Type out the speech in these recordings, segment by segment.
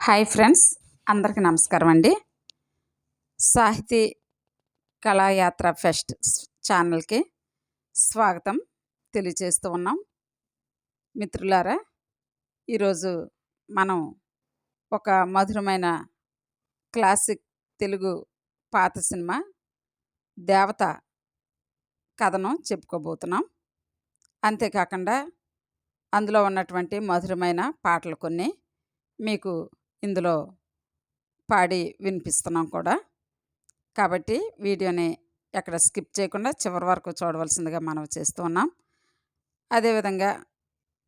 Hi friends, అందరికీ నమస్కారం అండి. సాహితీ కళాయాత్ర ఫెస్ట్ ఛానల్కి స్వాగతం తెలియజేస్తూ ఉన్నాం. మిత్రులారా, ఈరోజు మనం ఒక మధురమైన క్లాసిక్ తెలుగు పాత సినిమా దేవత కథను చెప్పుకోబోతున్నాం. అంతేకాకుండా అందులో ఉన్నటువంటి మధురమైన పాటలు కొన్ని మీకు ఇందులో పాడి వినిపిస్తున్నాం కూడా. కాబట్టి వీడియోని ఎక్కడ స్కిప్ చేయకుండా చివరి వరకు చూడవలసిందిగా మనం చేస్తూ ఉన్నాం. అదేవిధంగా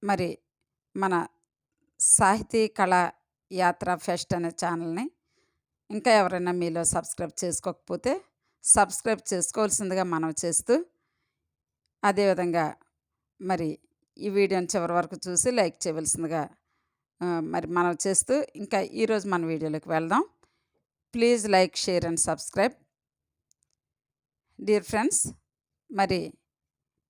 మరి మన సాహితీ కళా యాత్ర ఫెస్ట్ అనే ఛానల్ని ఇంకా ఎవరైనా మీలో సబ్స్క్రైబ్ చేసుకోకపోతే సబ్స్క్రైబ్ చేసుకోవాల్సిందిగా మనం చేస్తూ, అదేవిధంగా మరి ఈ వీడియోని చివరి వరకు చూసి లైక్ చేయవలసిందిగా మరి మనం చేస్తూ, ఇంకా ఈరోజు మన వీడియోలోకి వెళ్దాం. Please like, share and subscribe. Dear friends, మరి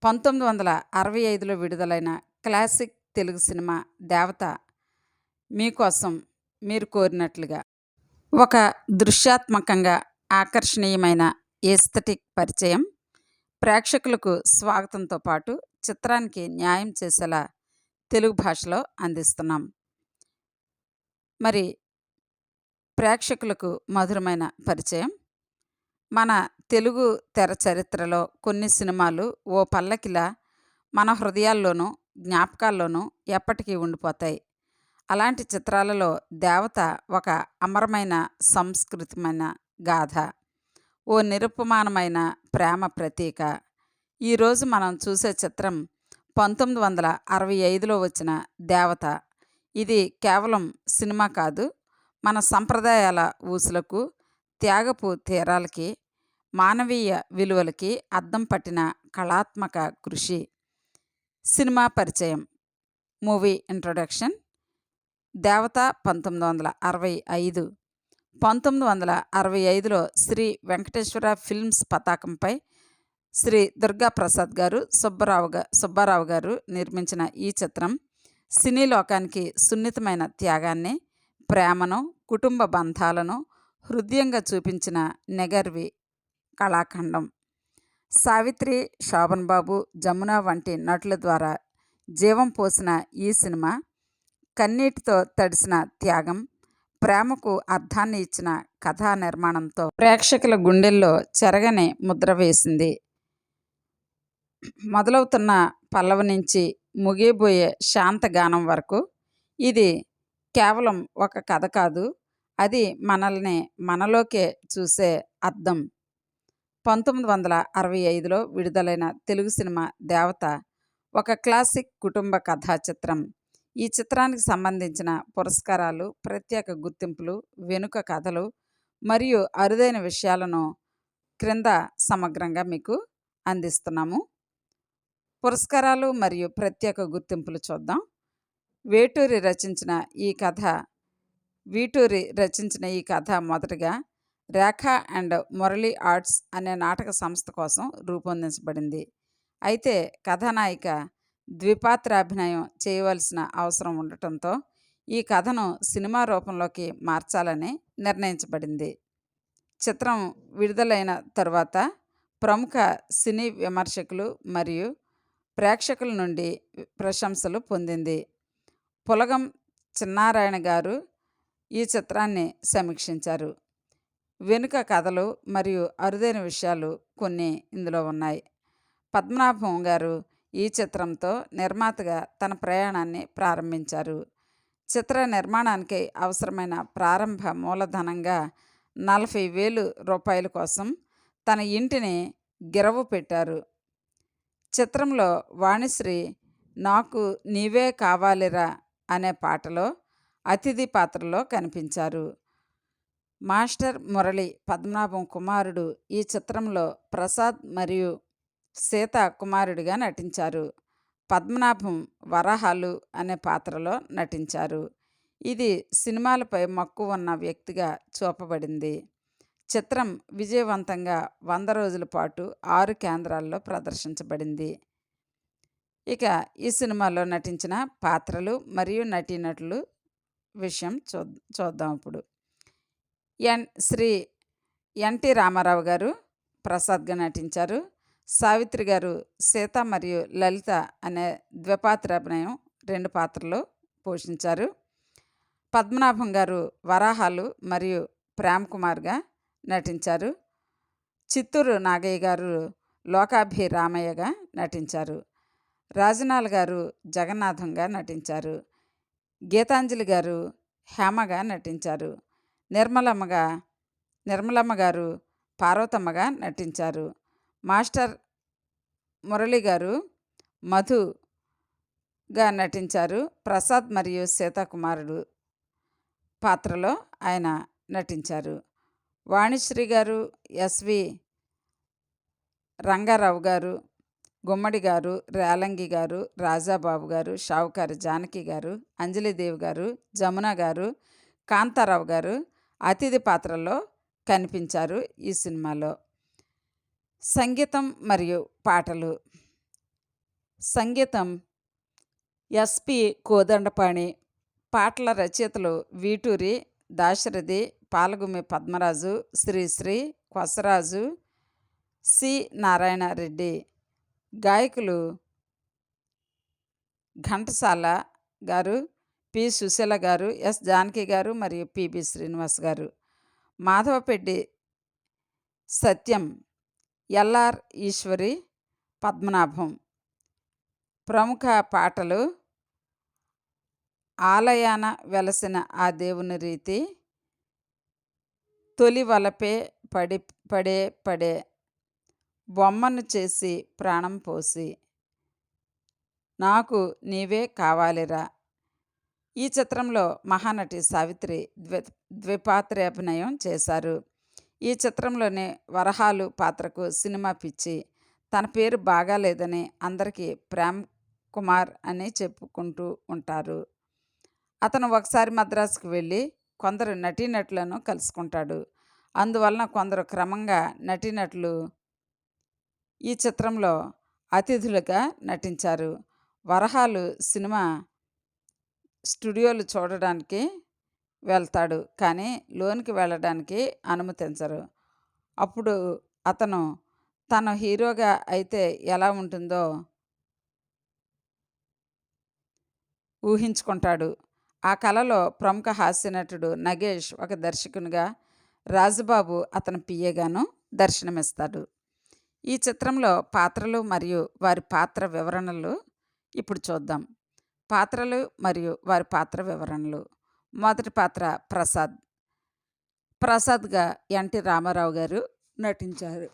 1965లో విడుదలైన క్లాసిక్ తెలుగు సినిమా దేవత మీకోసం మీరు కోరినట్లుగా ఒక దృశ్యాత్మకంగా ఆకర్షణీయమైన ఎస్థెటిక్ పరిచయం, ప్రేక్షకులకు స్వాగతంతో పాటు చిత్రానికి న్యాయం చేసేలా తెలుగు భాషలో అందిస్తున్నాం. మరి ప్రేక్షకులకు మధురమైన పరిచయం. మన తెలుగు తెర చరిత్రలో కొన్ని సినిమాలు ఓ పల్లకిలా మన హృదయాల్లోనూ జ్ఞాపకాల్లోనూ ఎప్పటికీ ఉండిపోతాయి. అలాంటి చిత్రాలలో దేవత ఒక అమరమైన సంస్కృతమైన గాథ, ఓ నిరుపమానమైన ప్రేమ ప్రతీక. ఈరోజు మనం చూసే చిత్రం 1965లో వచ్చిన దేవత. ఇది కేవలం సినిమా కాదు, మన సంప్రదాయాల ఊసులకు, త్యాగపు తీరాలకి, మానవీయ విలువలకి అద్దం పట్టిన కళాత్మక కృషి. సినిమా పరిచయం. Movie introduction. దేవత 1965. 1965లో శ్రీ వెంకటేశ్వర ఫిల్మ్స్ పతాకంపై శ్రీ దుర్గాప్రసాద్ గారు, సుబ్బారావు గారు నిర్మించిన ఈ చిత్రం సినీ లోకానికి సున్నితమైన త్యాగాన్ని, ప్రేమను, కుటుంబ బంధాలను హృదయంగా చూపించిన నెగర్వి కళాఖండం. సావిత్రి, శోభన్ బాబు, జమున వంటి నటుల ద్వారా జీవం పోసిన ఈ సినిమా కన్నీటితో తడిసిన త్యాగం, ప్రేమకు అర్థాన్ని ఇచ్చిన కథా నిర్మాణంతో ప్రేక్షకుల గుండెల్లో చెరగని ముద్ర వేసింది. మొదలవుతున్న పల్లవి నుంచి ముగియబోయే శాంతగానం వరకు ఇది కేవలం ఒక కథ కాదు, అది మనల్ని మనలోకే చూసే అద్దం. 1965లో విడుదలైన తెలుగు సినిమా దేవత ఒక క్లాసిక్ కుటుంబ కథా చిత్రం. ఈ చిత్రానికి సంబంధించిన పురస్కారాలు, ప్రత్యేక గుర్తింపులు, వెనుక కథలు మరియు అరుదైన విషయాలను క్రింద సమగ్రంగా మీకు అందిస్తున్నాము. పురస్కారాలు మరియు ప్రత్యేక గుర్తింపులు చూద్దాం. వీటూరి రచించిన ఈ కథ మొదటగా రేఖా అండ్ మురళి ఆర్ట్స్ అనే నాటక సంస్థ కోసం రూపొందించబడింది. అయితే కథానాయిక ద్విపాత్రాభినయం చేయవలసిన అవసరం ఉండటంతో ఈ కథను సినిమా రూపంలోకి మార్చాలని నిర్ణయించబడింది. చిత్రం విడుదలైన తరువాత ప్రముఖ సినీ విమర్శకులు మరియు ప్రేక్షకుల నుండి ప్రశంసలు పొందింది. పులగం చిన్నారాయణ గారు ఈ చిత్రాన్ని సమీక్షించారు. వెనుక కథలు మరియు అరుదైన విషయాలు కొన్ని ఇందులో ఉన్నాయి. పద్మనాభం గారు ఈ చిత్రంతో నిర్మాతగా తన ప్రయాణాన్ని ప్రారంభించారు. చిత్ర నిర్మాణానికి అవసరమైన ప్రారంభ మూలధనంగా 40,000 రూపాయల కోసం తన ఇంటిని గిరవు పెట్టారు. చిత్రంలో వాణిశ్రీ నాకు నీవే కావాలిరా అనే పాటలో అతిథి పాత్రలో కనిపించారు. మాస్టర్ మురళి పద్మనాభం కుమారుడు ఈ చిత్రంలో ప్రసాద్ మరియు సీత కుమారుడిగా నటించారు. పద్మనాభం వరాహాలు అనే పాత్రలో నటించారు. ఇది సినిమాలపై మక్కువ ఉన్న వ్యక్తిగా చూపబడింది. చిత్రం విజయవంతంగా 100 రోజుల పాటు 6 కేంద్రాల్లో ప్రదర్శించబడింది. ఇక ఈ సినిమాలో నటించిన పాత్రలు మరియు నటీనటులు విషయం చూద్దాం ఇప్పుడు. శ్రీ ఎన్టీ రామారావు గారు ప్రసాద్గా నటించారు. సావిత్రి గారు సీత మరియు లలిత అనే ద్విపాత్రాభినయం 2 పాత్రలు పోషించారు. పద్మనాభం గారు వరాహాలు మరియు ప్రేమ్ కుమార్గా నటించారు. చిత్తూరు నాగయ్య గారు లోకాభిరామయ్యగా నటించారు. రాజనాల్ గారు జగన్నాథంగా నటించారు. గీతాంజలి గారు హేమగా నటించారు. నిర్మలమ్మ గారు పార్వతమ్మగా నటించారు. మాస్టర్ మురళి గారు మధుగా నటించారు. ప్రసాద్ మరియు సీతాకుమారుడు పాత్రలో ఆయన నటించారు. వాణిశ్రీ గారు, ఎస్వి రంగారావు గారు, గుమ్మడి గారు, రేలంగి గారు, రాజాబాబు గారు, షావుకారి జానకి గారు, అంజలిదేవి గారు, జమున గారు, కాంతారావు గారు అతిథి పాత్రల్లో కనిపించారు ఈ సినిమాలో. సంగీతం మరియు పాటలు. సంగీతం ఎస్పి కోదండపాణి. పాటల రచయితలు వీటూరి దాశరథి, పాలగుమి పద్మరాజు, శ్రీశ్రీ, కొసరాజు, సి నారాయణ రెడ్డి. గాయకులు ఘంటసాల గారు, పి సుశీల గారు, ఎస్ జానకి గారు మరియు పిబి శ్రీనివాస్ గారు. మాధవపెడ్డి సత్యం, ఎల్ఆర్ ఈశ్వరి, పద్మనాభం. ప్రముఖ పాటలు ఆలయాన వెలసిన ఆ దేవుని రీతి, తొలి వలపే పడే పడే, బొమ్మను చేసి ప్రాణం పోసి, నాకు నీవే కావాలిరా. ఈ చిత్రంలో మహానటి సావిత్రి ద్విపాత్రాభినయం చేశారు. ఈ చిత్రంలోని వరహాలు పాత్రకు సినిమా పిచ్చి. తన పేరు బాగాలేదని అందరికీ ప్రేమ్ కుమార్ అని చెప్పుకుంటూ ఉంటారు. అతను ఒకసారి మద్రాసుకు వెళ్ళి కొందరు నటీనటులను కలుసుకుంటాడు. అందువలన కొందరు క్రమంగా నటీనటులు ఈ చిత్రంలో అతిథులుగా నటించారు. వరహాలు సినిమా స్టూడియోలు చూడడానికి వెళ్తాడు, కానీ లోనికి వెళ్ళడానికి అనుమతించరు. అప్పుడు అతను తను హీరోగా అయితే ఎలా ఉంటుందో ఊహించుకుంటాడు. ఆ కళలో ప్రముఖ హాస్యనటుడు నగేష్ ఒక దర్శకునిగా, రాజుబాబు అతని పిఏగాను దర్శనమిస్తాడు. ఈ చిత్రంలో పాత్రలు మరియు వారి పాత్ర వివరణలు ఇప్పుడు చూద్దాం. పాత్రలు మరియు వారి పాత్ర వివరణలు. మొదటి పాత్ర ప్రసాద్. ప్రసాద్గా ఎన్టీ రామారావు గారు నటించారు.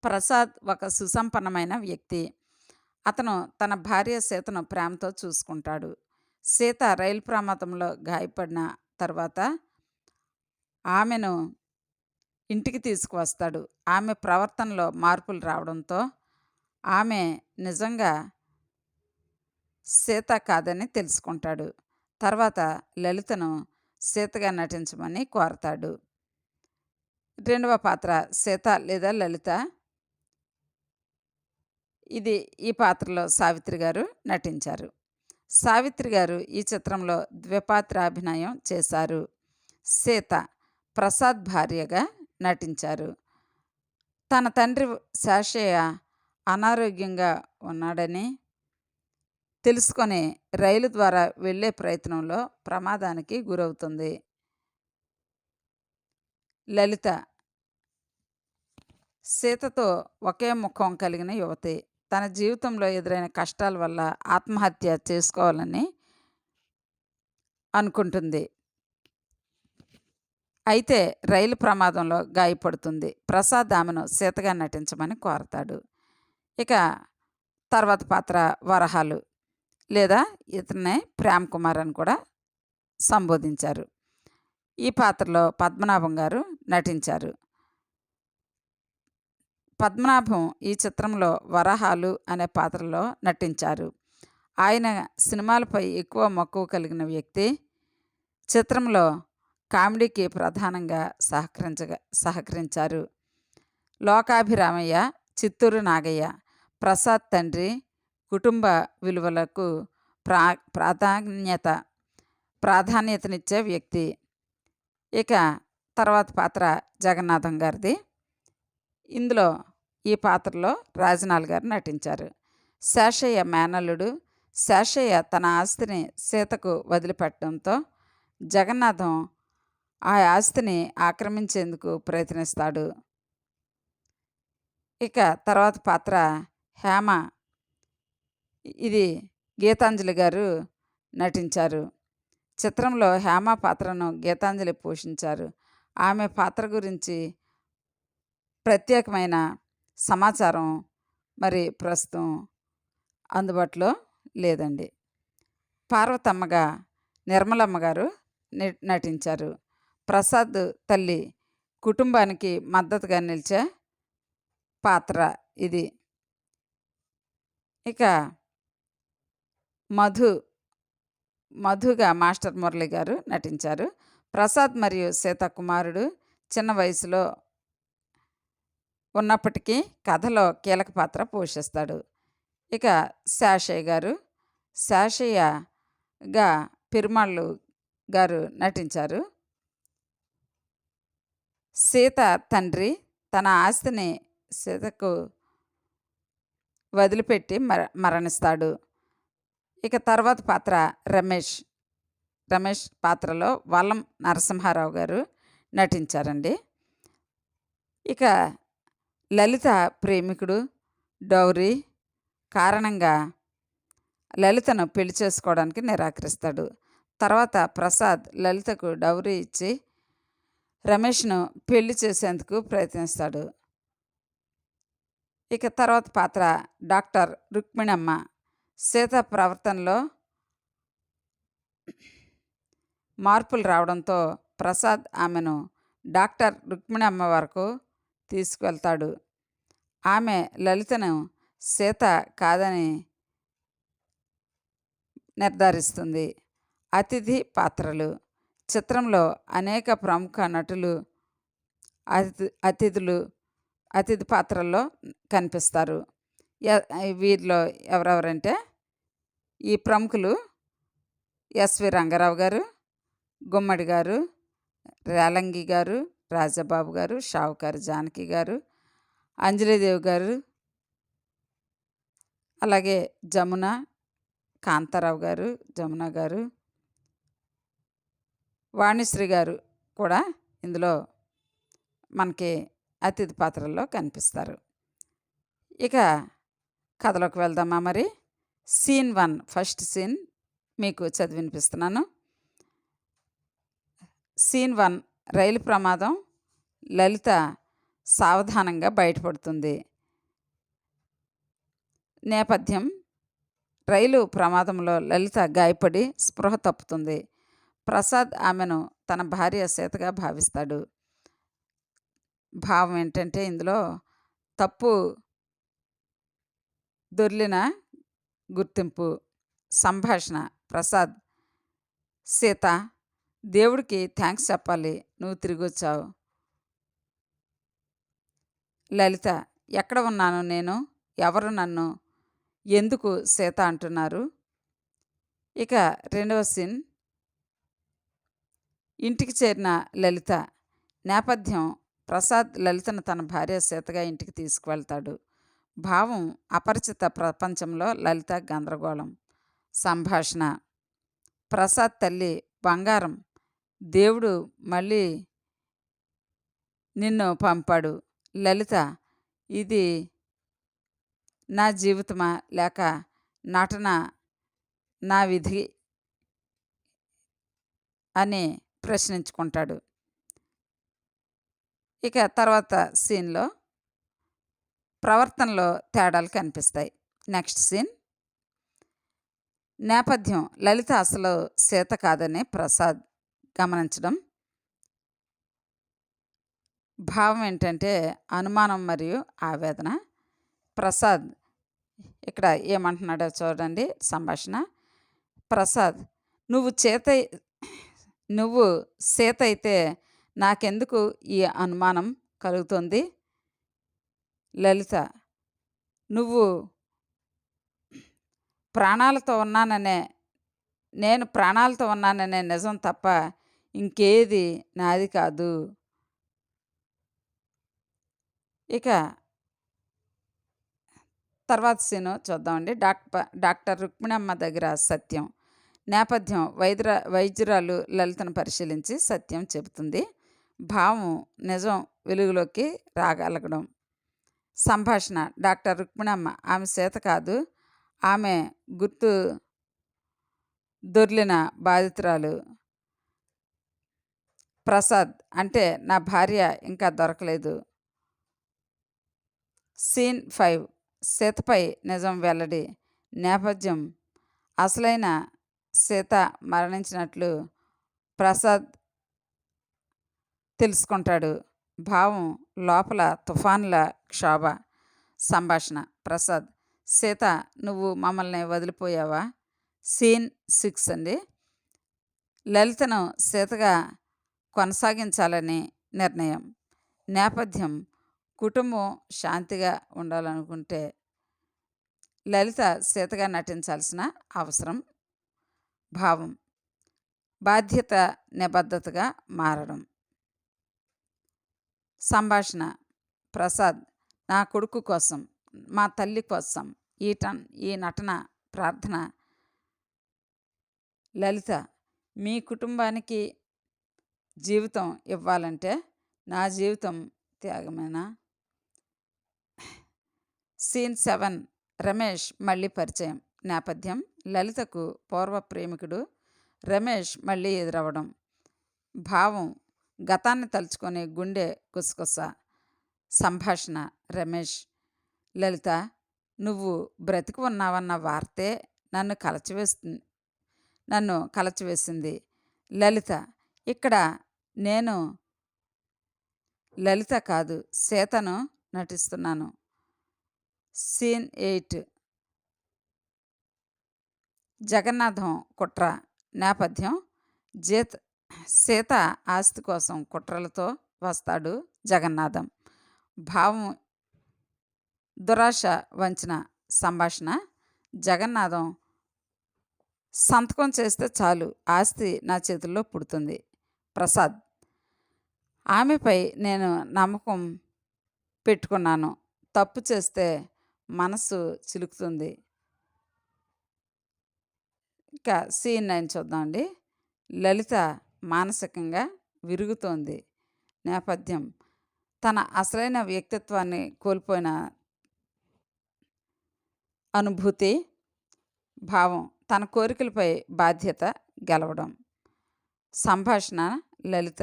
ప్రసాద్ ఒక సుసంపన్నమైన వ్యక్తి. అతను తన భార్య సీతను ప్రేమతో చూసుకుంటాడు. సీత రైలు ప్రమాదంలో గాయపడిన తర్వాత ఆమెను ఇంటికి తీసుకువస్తాడు. ఆమె ప్రవర్తనలో మార్పులు రావడంతో ఆమె నిజంగా సీత కాదని తెలుసుకుంటాడు. తర్వాత లలితను సీతగా నటించమని కోరతాడు. రెండవ పాత్ర సీత లేదా లలిత. ఈ పాత్రలో సావిత్రి గారు నటించారు. సావిత్రి గారు ఈ చిత్రంలో ద్విపాత్రాభినయం చేశారు. సీత ప్రసాద్ భార్యగా నటించారు. తన తండ్రి శాషయ్య అనారోగ్యంగా ఉన్నాడని తెలుసుకొని రైలు ద్వారా వెళ్ళే ప్రయత్నంలో ప్రమాదానికి గురవుతుంది. లలిత సీతతో ఒకే ముఖం కలిగిన యువతి. తన జీవితంలో ఎదురైన కష్టాల వల్ల ఆత్మహత్య చేసుకోవాలని అనుకుంటుంది. అయితే రైలు ప్రమాదంలో గాయపడుతుంది. ప్రసాద్ ఆమెను సీతగా నటించమని కోరతాడు. ఇక తర్వాత పాత్ర వరహాలు, లేదా ఇతన్నే ప్రేమ్ కుమార్ అని కూడా సంబోధించారు. ఈ పాత్రలో పద్మనాభం గారు నటించారు. పద్మనాభం ఈ చిత్రంలో వరహాలు అనే పాత్రలో నటించారు. ఆయన సినిమాలపై ఎక్కువ మక్కువ కలిగిన వ్యక్తి. చిత్రంలో కామెడీకి ప్రధానంగా సహకరించారు. లోకాభిరామయ్య, చిత్తూరు నాగయ్య, ప్రసాద్ తండ్రి కుటుంబ విలువలకు ప్రాధాన్యత ప్రాధాన్యతనిచ్చే వ్యక్తి. ఇక తర్వాత పాత్ర జగన్నాథం గారిది. ఇందులో ఈ పాత్రలో రాజనాల్ గారు నటించారు. శేషయ్య మేనల్లుడు. శేషయ్య తన ఆస్తిని సీతకు వదిలిపెట్టడంతో జగన్నాథం ఆ ఆస్తిని ఆక్రమించేందుకు ప్రయత్నిస్తాడు. ఇక తర్వాత పాత్ర హేమ. ఇది గీతాంజలి గారు నటించారు. చిత్రంలో హేమ పాత్రను గీతాంజలి పోషించారు. ఆమె పాత్ర గురించి ప్రత్యేకమైన సమాచారం మరి ప్రస్తుతం అందుబాటులో లేదండి. పార్వతమ్మగా నిర్మలమ్మ గారు నటించారు. ప్రసాద్ తల్లి కుటుంబానికి మద్దతుగా నిలిచే పాత్ర ఇది. ఇక మధుగా మాస్టర్ మురళి గారు నటించారు. ప్రసాద్ మరియు సీత కుమారుడు. చిన్న వయసులో ఉన్నప్పటికీ కథలో కీలక పాత్ర పోషిస్తాడు. ఇక శేషయ్య గారు. శేషయ్యగా పెరుమాళ్ళు గారు నటించారు. సీత తండ్రి తన ఆస్తిని సీతకు వదిలిపెట్టి మరణిస్తాడు. ఇక తర్వాత పాత్ర రమేష్ పాత్రలో వల్లం నరసింహారావు గారు నటించారండి. ఇక లలిత ప్రేమికుడు డౌరీ కారణంగా లలితను పెళ్లి చేసుకోవడానికి నిరాకరిస్తాడు. తర్వాత ప్రసాద్ లలితకు డౌరీ ఇచ్చి రమేష్ను పెళ్లి చేసేందుకు ప్రయత్నిస్తాడు. ఇక తర్వాత పాత్ర డాక్టర్ రుక్మిణమ్మ. సీత ప్రవర్తనలో మార్పులు రావడంతో ప్రసాద్ ఆమెను డాక్టర్ రుక్మిణమ్మ వరకు తీసుకువెళ్తాడు. ఆమె లలితను సీత కాదని నిర్ధారిస్తుంది. అతిథి పాత్రలు. చిత్రంలో అనేక ప్రముఖ నటులు అతిథి పాత్రల్లో కనిపిస్తారు. వీరిలో ఎవరెవరంటే ఈ ప్రముఖులు ఎస్వి రంగారావు గారు, గుమ్మడి గారు, రేలంగి గారు, రాజబాబు గారు, షావుకారు జానకి గారు, అంజలీదేవి గారు, అలాగే జమున, కాంతారావు గారు, జమున గారు, వాణిశ్రీ గారు కూడా ఇందులో మనకి అతిథి పాత్రల్లో కనిపిస్తారు. ఇక కథలోకి వెళ్దామా మరి. సీన్ 1 ఫస్ట్ సీన్ మీకు చదివినిపిస్తున్నాను. సీన్ 1 రైలు ప్రమాదం. లలిత సావధానంగా బయటపడుతుంది. నేపథ్యం: రైలు ప్రమాదంలో లలిత గాయపడి స్పృహ తప్పుతుంది. ప్రసాద్ ఆమెను తన భార్య సీతగా భావిస్తాడు. భావం ఏంటంటే ఇందులో తప్పు దొర్లిన గుర్తింపు. సంభాషణ: ప్రసాద్: సీత, దేవుడికి థ్యాంక్స్ చెప్పాలి, నువ్వు తిరిగి వచ్చావు. లలిత: ఎక్కడ ఉన్నాను నేను? ఎవరు నన్ను ఎందుకు సీత అంటున్నారు? ఇక రెండవ సీన్. ఇంటికి చేరిన లలిత. నేపథ్యం: ప్రసాద్ లలితను తన భార్య సీతగా ఇంటికి తీసుకువెళ్తాడు. భావం: అపరిచిత ప్రపంచంలో లలిత గందరగోళం. సంభాషణ: ప్రసాద్ తల్లి: బంగారం, దేవుడు మళ్ళీ నిన్ను పంపాడు. లలిత: ఇది నా జీవితమా లేక నటన నా విధి అని ప్రశ్నించుకుంటాడు. ఇక తర్వాత సీన్లో ప్రవర్తనలో తేడాలు కనిపిస్తాయి. Next scene. నేపథ్యం: లలిత అసలు సీత కాదని ప్రసాద్ గమనించడం. భావం ఏంటంటే అనుమానం మరియు ఆవేదన. ప్రసాద్ ఇక్కడ ఏమంటున్నాడో చూడండి సంభాషణ. ప్రసాద్: నువ్వు సీత అయితే నాకెందుకు ఈ అనుమానం కలుగుతుంది? లలిత: నువ్వు ప్రాణాలతో ఉన్నాననే నేను ప్రాణాలతో ఉన్నాననే నిజం తప్ప ఇంకేది నాది కాదు. ఇక తర్వాత సీను చూద్దామండి. డాక్టర్ రుక్మిణమ్మ దగ్గర సత్యం. నేపథ్యం వైద్యురాలు లలితను పరిశీలించి సత్యం చెబుతుంది. భావం నిజం వెలుగులోకి రాగలగడం. సంభాషణ. డాక్టర్ రుక్మిణమ్మ ఆమె సీత కాదు. ఆమె గుర్తు దొర్లిన బాధితురాలు. ప్రసాద్. అంటే నా భార్య ఇంకా దొరకలేదు. సీన్ 5. సీతపై నిజం వెల్లడి. నేపథ్యం. అసలైన సీత మరణించినట్లు ప్రసాద్ తెలుసుకుంటాడు. భావం లోపల తుఫాన్ల క్షోభ. సంభాషణ. ప్రసాద్. సీత, నువ్వు మమ్మల్ని వదిలిపోయావా? సీన్ 6 అండి. లలితను సీతగా కొనసాగించాలని నిర్ణయం. నేపథ్యం. కుటుంబం శాంతిగా ఉండాలనుకుంటే లలిత సీతగా నటించాల్సిన అవసరం. భావం. బాధ్యత నిబద్ధతగా మారడం. సంభాషణ. ప్రసాద్. నా కొడుకు కోసం, మా తల్లి కోసం ఈ నటన ప్రార్థన. లలిత. మీ కుటుంబానికి జీవితం ఇవ్వాలంటే నా జీవితం త్యాగమేనా? సీన్ 7. రమేష్ మళ్ళీ పరిచయం. నేపథ్యం. లలితకు పూర్వ ప్రేమికుడు రమేష్ మళ్ళీ ఎదురవడం. భావం. గతాన్ని తలుచుకొని గుండె గుసగుస. సంభాషణ. రమేష్. లలిత, నువ్వు బ్రతికి ఉన్నావన్న వార్తే నన్ను కలచివేసింది. లలిత. ఇక్కడ నేను లలిత కాదు, సీతను నటిస్తున్నాను. సీన్ 8. జగన్నాథం కుట్ర. నేపథ్యం. సీత ఆస్తి కోసం కుట్రలతో వస్తాడు జగన్నాథం. భావం. దురాశ వంచిన. సంభాషణ. జగన్నాథం. సంతకం చేస్తే చాలు, ఆస్తి నా చేతుల్లో పుడుతుంది. ప్రసాద్. ఆమెపై నేను నమ్మకం పెట్టుకున్నాను. తప్పు చేస్తే మనసు చిలుకుతుంది. ఇక సీన్ 9 చూద్దామండి. లలిత మానసికంగా విరుగుతోంది. నేపథ్యం. తన అసలైన వ్యక్తిత్వాన్ని కోల్పోయిన అనుభూతి. భావం. తన కోరికలపై బాధ్యత గెలవడం. సంభాషణ. లలిత.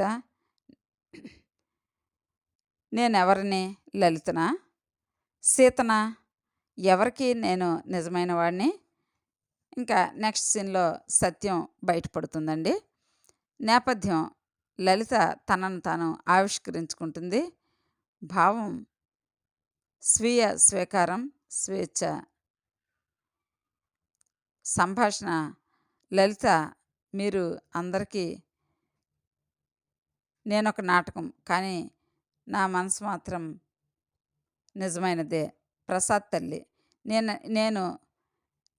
నేనెవరిని? లలితనా? సీతనా? ఎవరికి నేను నిజమైన వాడిని? ఇంకా నెక్స్ట్ సీన్లో సత్యం బయటపడుతుందండి. నేపథ్యం. లలిత తనను తాను ఆవిష్కరించుకుంటుంది. భావం. స్వీయ స్వీకారం, స్వేచ్ఛ. సంభాషణ. లలిత, మీరు అందరికీ నేనొక నాటకం, కానీ నా మనసు మాత్రం నిజమైనదే. ప్రసాద్ తల్లి. నేను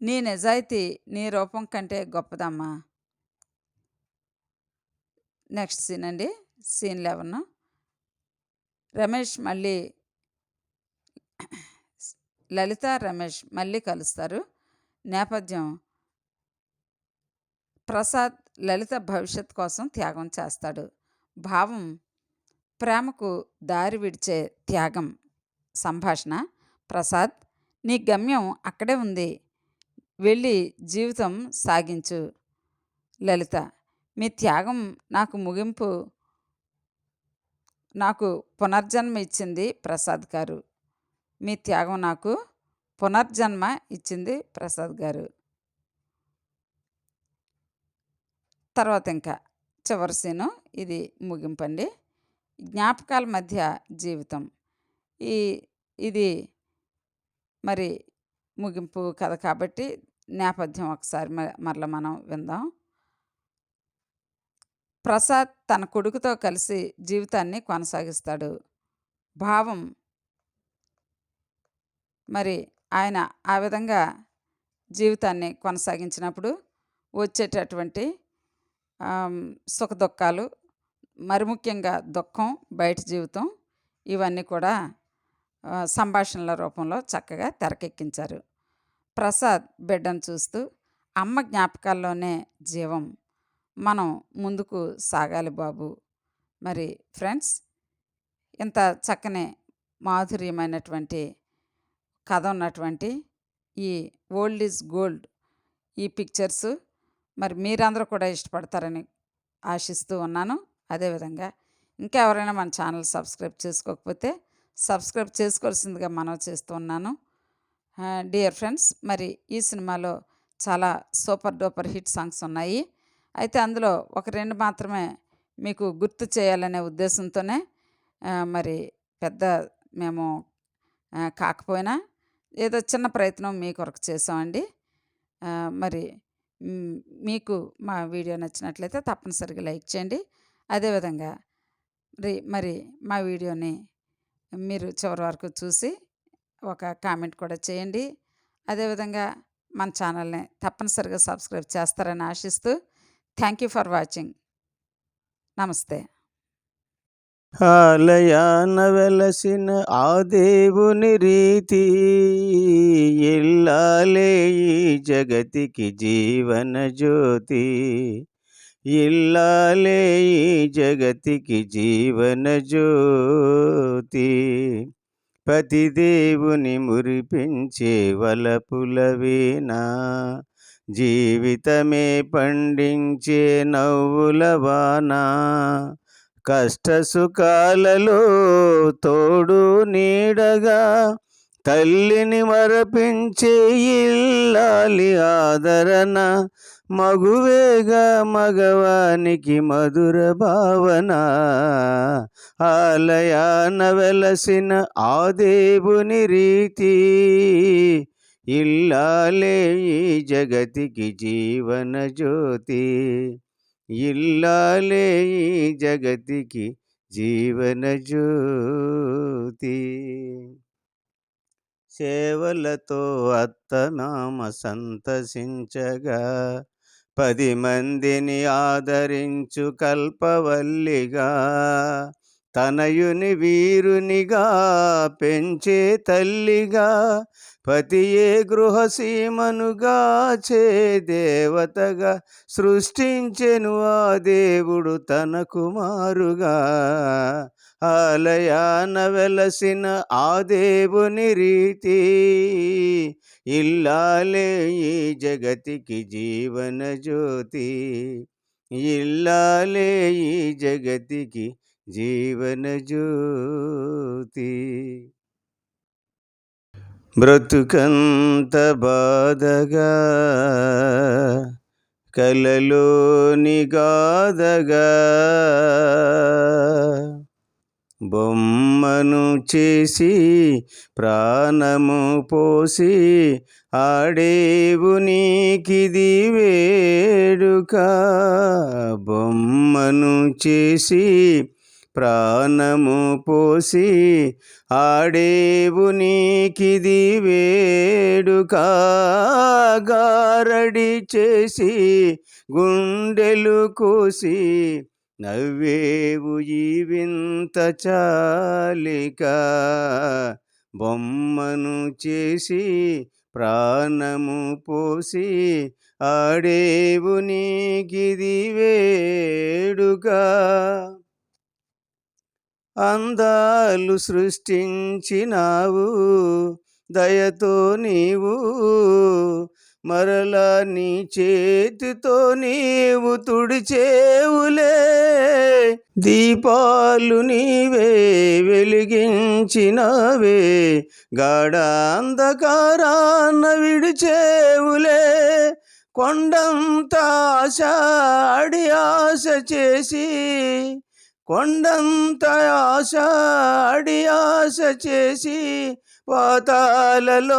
నీ నిజాయితీ నీ రూపం కంటే గొప్పదమ్మా. నెక్స్ట్ సీన్ అండి. సీన్ 11. రమేష్ మళ్ళీ లలిత రమేష్ మళ్ళీ కలుస్తారు. నేపథ్యం. ప్రసాద్ లలిత భవిష్యత్ కోసం త్యాగం చేస్తాడు. భావం. ప్రేమకు దారి విడిచే త్యాగం. సంభాషణ. ప్రసాద్. నీ గమ్యం అక్కడే ఉంది, వెళ్ళి జీవితం సాగించు. లలిత. మీ త్యాగం నాకు పునర్జన్మ ఇచ్చింది ప్రసాద్ గారు. మీ త్యాగం నాకు పునర్జన్మ ఇచ్చింది ప్రసాద్ గారు. తర్వాత ఇంకా చివరి సీను. ఇది ముగింపండి. జ్ఞాపకాల మధ్య జీవితం. ఇది మరి ముగింపు కథ కాబట్టి నేపథ్యం ఒకసారి మరలా మనం విందాం. ప్రసాద్ తన కొడుకుతో కలిసి జీవితాన్ని కొనసాగిస్తాడు. భావం. మరి ఆయన ఆ విధంగా జీవితాన్ని కొనసాగించినప్పుడు వచ్చేటటువంటి సుఖదుఖాలు, మరి ముఖ్యంగా దుఃఖం, బయట జీవితం ఇవన్నీ కూడా సంభాషణల రూపంలో చక్కగా తెరకెక్కించారు. ప్రసాద్ బిడ్డను చూస్తూ అమ్మ జ్ఞాపకాల్లోనే జీవం, మనం ముందుకు సాగాలి బాబు. మరి ఫ్రెండ్స్, ఇంత చక్కని మాధుర్యమైనటువంటి కథ ఉన్నటువంటి ఈ ఓల్డ్ ఈజ్ గోల్డ్ ఈ పిక్చర్స్ మరి మీరందరూ కూడా ఇష్టపడతారని ఆశిస్తూ ఉన్నాను. అదేవిధంగా ఇంకా ఎవరైనా మన ఛానల్ సబ్స్క్రైబ్ చేసుకోకపోతే సబ్స్క్రైబ్ చేసుకోవాల్సిందిగా మనవి చేస్తూ ఉన్నాను. డియర్ ఫ్రెండ్స్, మరి ఈ సినిమాలో చాలా సూపర్ డూపర్ హిట్ సాంగ్స్ ఉన్నాయి. అయితే అందులో ఒక 2 మాత్రమే మీకు గుర్తు చేయాలనే ఉద్దేశంతోనే మరి పెద్ద మేము కాకపోయినా ఏదో చిన్న ప్రయత్నం మీ కొరకు చేసామండి. మరి మీకు మా వీడియో నచ్చినట్లయితే తప్పనిసరిగా లైక్ చేయండి. అదేవిధంగా మరి మా వీడియోని మీరు చివరి వరకు చూసి ఒక కామెంట్ కూడా చేయండి. అదేవిధంగా మన ఛానల్ని తప్పనిసరిగా సబ్స్క్రైబ్ చేస్తారని ఆశిస్తూ థ్యాంక్ యూ ఫర్ వాచింగ్. నమస్తే. ఆలయాన వెలసిన ఆ దేవుని రీతి ఇల్లాలే ఈ జగతికి జీవన జ్యోతి, ఇల్లాలే ఈ జగతికి జీవన జ్యోతి. పతిదేవుని మురిపించే వలపుల వీణా, జీవితమే పండించే నవ్వుల వానా, కష్ట సుఖాలలో తోడు నీడగా తల్లిని మరపించే ఇల్లాలి ఆదరణ, మగువేగా మగవానికి మధుర భావన. ఆలయాన వెలసిన ఆ దేవుని రీతి ఇల్లాలే ఈ జగతికి జీవన జ్యోతి, ఇల్లాలే ఈ జగతికి జీవన జ్యోతి. సేవలతో అత్తమామ సంతసించగా 10 మందిని ఆదరించు కల్పవల్లిగా, తనయుని వీరునిగా పెంచే తల్లిగా, పతియే గృహసీమనుగా చే దేవతగా సృష్టించెను ఆ దేవుడు తన కుమారుగా. ఆలయాన వెలసిన ఆ దేవుని రీతి ఇల్లాలే ఈ జగతికి జీవన జ్యోతి, ఇల్లాలే ఈ జగతికి జీవన జ్యోతి. బ్రతుకంత బాధగా కలలోని గాథగా, బొమ్మను చేసి ప్రాణము పోసి ఆడేవు నీకిది వేడుక, బొమ్మను చేసి ప్రాణము పోసి ఆడేవు నీకిది వేడుక, గారడి చేసి గుండెలు కోసి నవ్వేవు ఈ వింత చాలిక, బొమ్మను చేసి ప్రాణము పోసి ఆడేవు నీకిది వేడుక. అందాలు సృష్టించినావు దయతో నీవు, మరలా నీ చేతితో నీవు తుడిచేవులే, దీపాలు నీవే వెలిగించినవే, గాఢాంధకారాన విడిచేవులే, కొండంత ఆశ అడి ఆశ చేసి, కొండంత ఆశ అడి ఆశ చేసి పాతాళలోకాన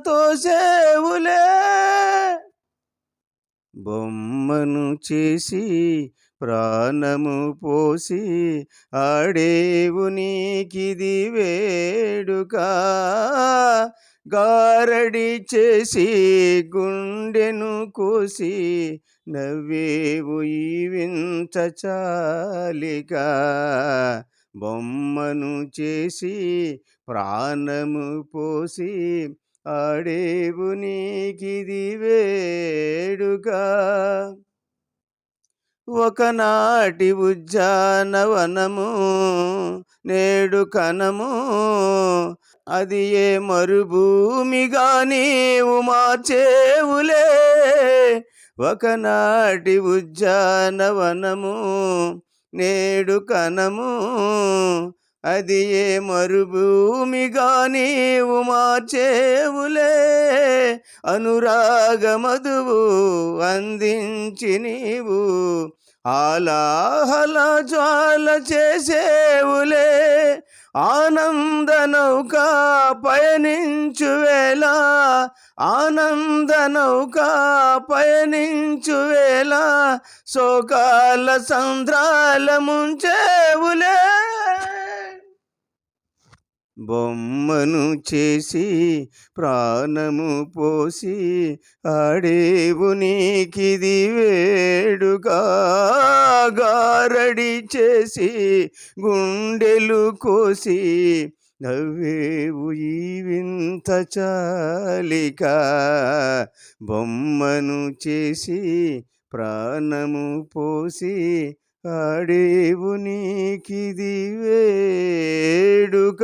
తోసేవులే, బొమ్మను చేసి ప్రాణము పోసి ఆడేవు నీకిది వేడుక, గారడి చేసి గుండెను కోసి నవ్వేవు ఈ వింత చాలిక. బొమ్మను చేసి ప్రాణము పోసి ఆడేవు నీకిది వేడుక. ఒకనాటి ఉద్యానవనము నేడు కనము, అది ఏ మరుభూమిగా నీవు మార్చేవులే. ఒకనాటి ఉద్యానవనము నేడు కనము, అది ఏ మరుభూమిగా నీవు మార్చేవులే. అనురాగ మధువు అందించి నీవు ఆలాహల జ్వాల చేసేవులే. ఆనంద నౌక పయనించువేళ, ఆనంద నౌక పయనించువేళ శోకాల సంద్రాల ముంచేవులే. బొమ్మను చేసి ప్రాణము పోసి ఆడేవు నీకిది వేడుక. గారడి చేసి గుండెలు కోసి నవ్వేవు ఈ వింత చాలిక. బొమ్మను చేసి ప్రాణము పోసి ఆడేవు నీకిది వేడుక.